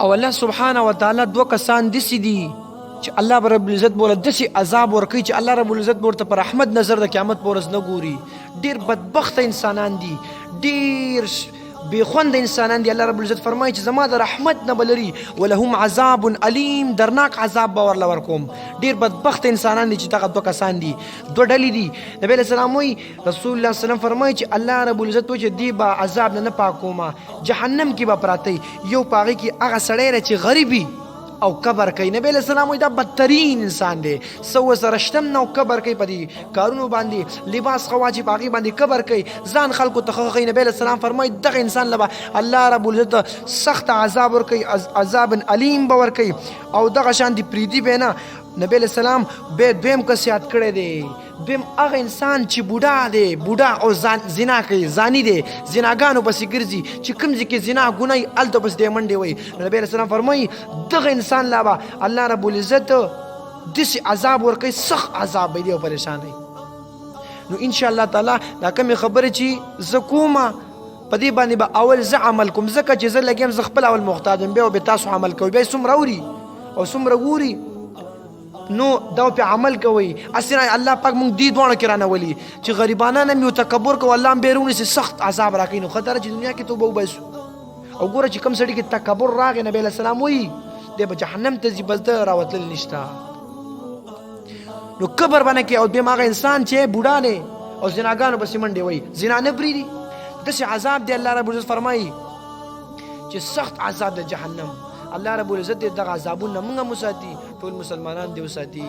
او الله سبحانه وتعالی دوه کسان دسی دي چې الله رب العزت بوله دسی عذاب ورکوي چې الله رب العزت ورته پر رحمت نظر د قیامت پر ورځ نه ګوري. ډیر بدبخت انسانان دي، ډیر بے خوند انسانان دي. الله رب العزت فرمایي چې زما د رحمت نه بلري ولهم عذاب علیم، درناک عذاب به ورله ورکوم. ډیر بدبخت انسانان دي چې دغه دوه کسان دي، دوه ډلې دي. نبی علیہ السلام وایي رسول الله صلی الله علیه وسلم فرمایي چې الله رب العزت وایي چې دی به عذاب نه پاکومه، جهنم کې به پراته یو پاغي کې هغه سړی چې غریبي او قبر کوي. نبی علیہ السلام وایي دا بدترین انسان دی، سو سره شتم نو قبر کوي، په دې کارونو باندې لباس خواجي باغی باندې قبر کوي، ځان خلکو ته خغی. نبی علیہ السلام فرمایي دغه انسان لبا الله رب العزت سخت عذاب ور کوي، عذاب علیم باور کوي او دغه شان دی پریدي بنا. نبی علیہ السلام به دویم کس یاد کړی دی، دویم هغه انسان چې بوډا دی، بوډا او زنا کوي، زانی دی، زناګانو پسې ګرځي، چې کوم ځای کې زنا ګناي الته پسې دی منډې وایي. نبی علیہ السلام فرمایي دغه انسان لا به الله رب العزت داسې عذاب ورکوي، سخت عذاب به دی او پریشان دی. نو ان شاء الله تعالی دا کومې خبرې چې زه کومه په دې باندې به اول زه عمل کوم، ځکه چې زه لګیم زه خپل اول محتاج یم، بیا به تاسو عمل کوئ، بیا څومره اوري او څومره ګوري نو دا په عمل کوي. اسنه الله پاک مونږ دې دوه کې رانولي چې غریبانه نه میو تکبر کو، الله هم بیرونی سي سخت عذاب راکې. نو خطر چې دنیا کې توبه وباسو او ګوره چې کوم سړي کې تکبر راغی نبی علیہ السلام وایي دی به جهنم ته ځي، بس د راوتل نشته. نو کبر باندې کې او بیا هغه انسان چې بوډا دی او زناګانو پسې منډې وایي، زنا نه پرېږدي، داسې عذاب دی. الله رب العزت فرمایي چې سخت عذاب د جهنم. الله رب العزت دغه عذابونه موږ مساتي، ټول مسلمانان دې وساتي.